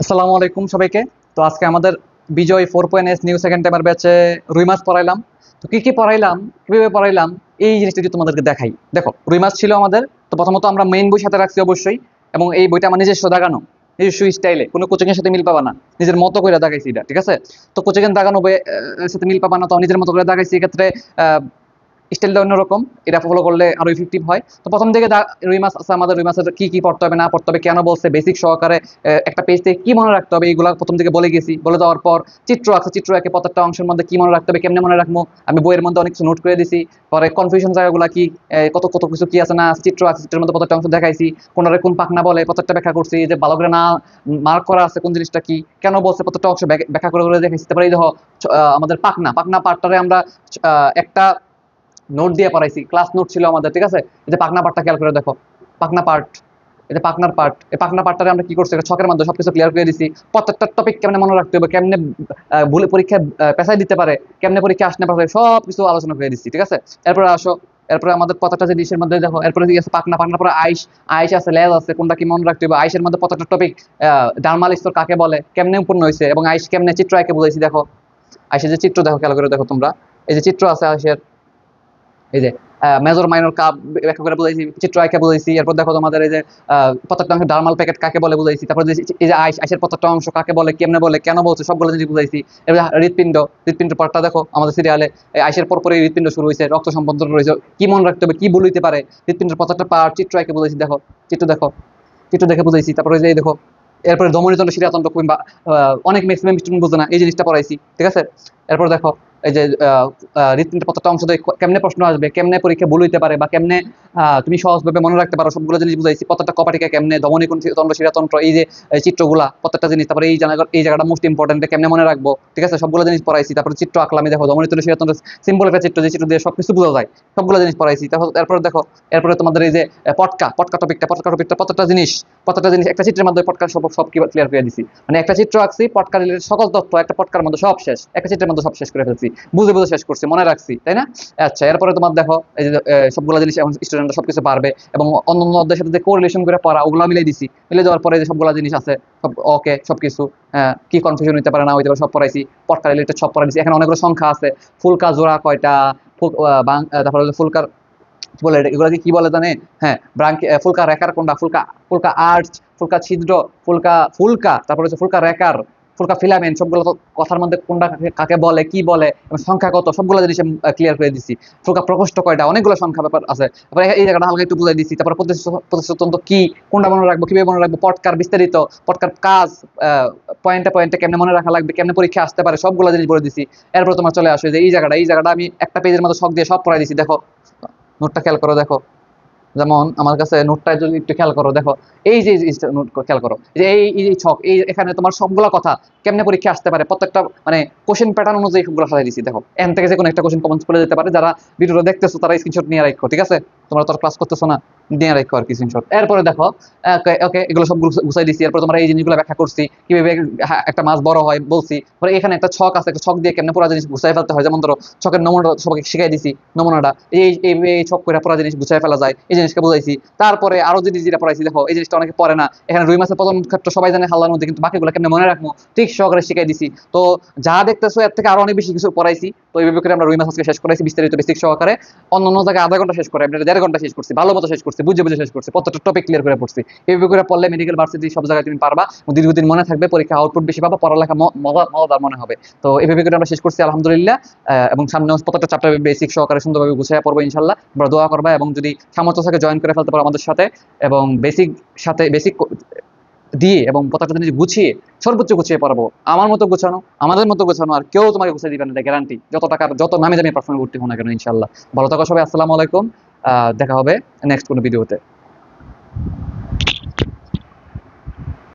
আসসালামু আলাইকুম সবাইকে। তো আজকে আমাদের বিজয় 4.S নিউ সেকেন্ড টাইমার ব্যাচে রুই মাছ পড়াইলাম। তো কি কি পড়াইলাম, কিভাবে পড়াইলাম, এই জিনিসটা যদি তোমাদেরকে দেখাই। দেখো, রুই মাছ ছিল আমাদের। তো প্রথমত আমরা মেইন বই সাথে রাখছি অবশ্যই, এবং এই বইটা আমার নিজস্ব দাগানো, নিজস্ব স্টাইলে, কোনো কোচিং এর সাথে মিল পাবা না, নিজের মতো করে দাগাইছি এটা, ঠিক আছে? তো কোচিং এর দাগানো বই সাথে মিল পাবা না, তো নিজের মতো করে দাগাইছি। এক্ষেত্রে স্টাইলটা অন্যরকম, এটা ফলো করলে আরো ইফেক্টিভ হয়। তো প্রথম থেকে রুই মাছ আছে আমাদের। রুই মাছের কি কি পড়তে হবে না পড়তে হবে, কেন বলছে, বেসিক সহকারে একটা পেজ থেকে কি মনে রাখতে হবে, এইগুলো প্রথম থেকে বলে গেছি। বলে দেওয়ার পর চিত্র আছে, চিত্র একে প্রত্যেকটা অংশের মধ্যে কি মনে রাখতে হবে, কেমনে মনে রাখবো, আমি বইয়ের মধ্যে অনেক কিছু নোট করে দিছি। পরে কনফিউশন জায়গাগুলো কি, কত কত কিছু কি আছে না, চিত্র আছে, চিত্রের মধ্যে প্রত্যেকটা অংশ দেখাইছি। কোনটারে কোন পাখনা বলে প্রত্যেকটা ব্যাখ্যা করছি, যে ভালো করে না মার্ক করা আছে কোন জিনিসটা কি, কেন বলছে, প্রত্যেকটা অংশ ব্যাখ্যা করে করে দেখাইছি। তারপরে এই দেখো, আমাদের পাখনা পাখনা পার্টটারে আমরা একটা নোট দিয়ে পড়াইছি, ক্লাস নোট ছিল আমাদের, ঠিক আছে? এই যে পাখনা পার্টটা খেয়াল করে দেখো, পাখনা পার্ট, এই যে পাখনার পার্ট, এই পাখনা পার্টটারে আমরা কি করছি, ছকের মধ্যে সবকিছু ক্লিয়ার করে দিছি। প্রত্যেকটা টপিক কেমনে মনে রাখতে হবে, কেমনে ভুলে পরীক্ষা পেছাই দিতে পারে, কেমনে পরীক্ষা আসতে পারে, সব কিছু আলোচনা করে দিচ্ছি, ঠিক আছে? এরপরে আসো, এরপরে আমাদের প্রত্যেকটা যে ডিশের মধ্যে দেখো, এরপরে কি আছে, পাখনা, পাখনার পরে আইস, আইস আছে, লেজ আছে, কোনটা কি মনে রাখতে হবে। আইসের মধ্যে প্রত্যেকটা টপিক, ডার্মাল স্তর কাকে বলে, কেমনে উৎপন্ন হয়েছে, এবং আইস কেমনে চিত্র একে বুঝাইছি। দেখো আইসের যে চিত্র দেখো, খেয়াল করে দেখো তোমরা, এই যে চিত্র আছে আইসের, এই যে মেজর মাইনর কাপ ব্যাখ্যা করে বুঝাইছি, চিত্র আঁকা বুঝাইছি। এরপর দেখো তোমাদের এই যে প্রত্যেকটা অংশ ডার্মাল প্যাকেট কাকে বলে বুঝাইছি। তারপর এই যে আইসের প্রত্যেকটা অংশ কাকে বলে, কেমনে বলে, কেন বলছে, সবগুলো জিনিস বুঝাইছি। এবার হৃৎপিণ্ড, হৃৎপিণ্ড পার্টটা দেখো আমাদের সিরিয়ালে, আইসের পরপরই হৃৎপিণ্ড শুরু হয়েছে, রক্ত সম্পর্ক রয়েছে, কি মনে রাখতে হবে, কি ভুল হইতে পারে, হৃৎপিণ্ডের প্রত্যেকটা পার্ট চিত্র আঁকে বুঝাইছি। দেখো চিত্র দেখো, চিত্র দেখে বুঝাইছি। তারপরে এই যে দেখো, এরপরে ধমনীতন্ত্র, শিরাতন্ত্র, কিংবা অনেক ম্যাক্সিমাম স্টুডেন্ট বোঝে না, এই জিনিসটা পড়াইছি, ঠিক আছে? এরপর দেখো এই যে হৃৎপিণ্ডের প্রত্যেকটা অংশ থেকে কেমনে প্রশ্ন আসবে, কেমনে পরীক্ষা ভুল হইতে পারে, বা কেমনে তুমি সহজভাবে মনে রাখতে পারো, সবগুলো জিনিস বুঝাইছি। প্রত্যেকটা কপাটিকা কেমনে, ধমনী কোন তন্ত্র, শিরাতন্ত্র, এই যে চিত্রগুলা প্রত্যেকটা জিনিস। তারপরে এই জায়গাটা মোস্ট ইম্পর্টেন্ট, কেমনে মনে রাখবো, ঠিক আছে? সবগুলো জিনিস পড়াইছি। তারপরে চিত্র আঁকলাম, দেখো ধমনীতন্ত্র, শিরাতন্ত্র, সিম্পল একটা চিত্র, যে চিত্র দিয়ে সবকিছু বোঝা যায়, সবগুলো জিনিস পড়াইছি। এরপর দেখো, এরপরে তোমাদের এই যে পটকা, পটকা টপিকটা, পটকা টপিকটা প্রত্যেকটা জিনিস একটা চিত্রের মধ্যে পটকা সব সব ক্লিয়ার করে দিছি। মানে একটা চিত্র আঁকছি, পটকা রিলেটেড সকল তথ্য একটা পটকার মধ্যে সব শেষ, একটা চিত্রের মধ্যে সব শেষ করে ফেলছি, বুঝে বুঝে শেষ করছি, মনে রাখছি, তাই না? আচ্ছা, এরপরে তোমার দেখো এই যে সবগুলো জিনিস এখন স্টুডেন্টরা সবকিছু পারবে, এবং অন্যান্য অধ্যায়ের সাথে যে কোরিলেশন করে পড়া, ওগুলো মিলিয়ে দিছি। মিলে যাওয়ার পরে যে সবগুলো জিনিস আছে, সব ওকে, সবকিছু কি কনফিউশন হইতে পারে না হইতে পারে সব পড়াইছি, পটকা রিলেটেড সব পড়াই দিছি। এখানে অনেকগুলো সংখ্যা আছে, ফুলকা জোড়া কয়টা, তারপরে ফুলকার কি বলে, এগুলোকে কি বলে জানে? হ্যাঁ, ফুলকা রেখার কোনটা, ফুলকা, ফুলকা আর্চ, ফুলকা ছিদ্র, ফুলকা ফুলকা, তারপরে হচ্ছে ফুলকা রেখার, ফুলকা ফিলামেন্ট, সবগুলো তো কথার মধ্যে কোনটা কাকে বলে, কি বলে, এবং সংখ্যা কত, সবগুলো জিনিস ক্লিয়ার করে দিচ্ছি। ফুলকা প্রকোষ্ঠ কয়টা, অনেকগুলো সংখ্যা ব্যাপার আছে। তারপরে এই জায়গাটা হালকা একটু বুঝাই দিচ্ছি। তারপরে প্রতিশ্রুতন্ত্র কি, কোনটা মনে রাখবো, কিভাবে মনে রাখবো, পটকার বিস্তারিত, পটকার কাজ, পয়েন্টে পয়েন্টে কেমনে মনে রাখা লাগবে, কেমনে পরীক্ষা আসতে পারে, সবগুলো জিনিস বলে দিচ্ছি। এরপর তোমার চলে আসে যে এই জায়গাটা আমি একটা পেজের মতো শখ দিয়ে সব পড়াই দিচ্ছি। দেখো নোটটা খেয়াল করো, দেখো যেমন আমার কাছে নোটটা যদি একটু খেয়াল করো, দেখো এই যে নোট খেয়াল করো, যে এই ছক, এই এখানে তোমার সবগুলো কথা কেমনে পরীক্ষা আসতে পারে, প্রত্যেকটা মানে কোশ্চেন প্যাটার্ন অনুযায়ী সবগুলো সাজাই দিছি। দেখো এখান থেকে যে কোনো একটা কোশ্চেন কমেন্টস করে যেতে পারে, যারা ভিডিওটা দেখতেছো তারা স্ক্রিনশট নিয়ে রাখো, ঠিক আছে? তোমরা তো ক্লাস করতেছো না, নিয়ে রাখো আর কি স্ক্রিনশট। এরপরে দেখো ওকে, এগুলো সব গুছাই দিছি। এরপর তোমরা এই জিনিসগুলো ব্যাখ্যা করছি, কিভাবে একটা মাছ বড় হয় বলছি। পরে এখানে একটা ছক আছে, একটা ছক দিয়ে কেমনে পুরো জিনিস গুছাই ফেলতে হয়, যেমন ধরো ছকের নমুনাটা সবাইকে শিখাই দিছি, নমুনাটা এই ছক করে পুরো জিনিস গুছাই ফেলা যায়, এই জিনিসকে বুঝাইছি। তারপরে আরো জিনিস যেটা পড়াইছি, দেখো এই জিনিসটা অনেকে পড়ে না, এখানে রুই মাছের প্রথম ক্ষেত্র সবাই জানে হাল্লার মধ্যে, কিন্তু বাকিগুলো কেমনে মনে রাখবো ঠিক সহকারে শিখাই দিছি। তো যা দেখতেছো এর থেকে আরো অনেক বেশি কিছু পড়াইছি। তো এইভাবে করে আমরা রুই মাছ আজকে শেষ করাইছি বিস্তারিত বেসিক সহকারে। অন্যান্য জায়গায় আধা ঘন্টা শেষ করে, আমরা 1.5 ঘন্টা শেষ করছি, ভালো মতো শেষ করছি, বুঝে বুঝে শেষ করছি, প্রত্যেকটা টপিক ক্লিয়ার করে পড়ছি। এইভাবে করে পড়লে মেডিকেল ভার্সিটি সব জায়গায় তুমি পারবা, দীর্ঘদিন মনে থাকবে, পরীক্ষা আউটপুট বেশি পাবা, পড়ালেখা মজাদার মনে হবে। তো এইভাবে করে আমরা শেষ করছি আলহামদুলিল্লাহ। এবং সামনে প্রত্যেকটা চ্যাপ্টার বেসিক সহকারে সুন্দরভাবে গুছিয়ে পড়বো ইনশাল্লাহ। আমরা দোয়া করবা, এবং যদি সামর্থ্য থাকে জয়েন করে ফেলতে পারো আমাদের সাথে, এবং বেসিক দিয়ে এবং প্রত্যেকটা জিনিস গুছিয়ে সর্বোচ্চ গুছিয়ে পড়াবো। আমার মতো গোছানো, আমাদের মতো গোছানো আর কেউ তোমাকে গুছিয়ে দিবে না, এটা গ্যারান্টি। যত টাকার যত নামে দামি পারফর্মে ভর্তি হো না কেন ইনশাল্লাহ। ভালো থাকো সবাই, আসসালামু আলাইকুম। দেখা হবে নেক্সট কোনো ভিডিওতে।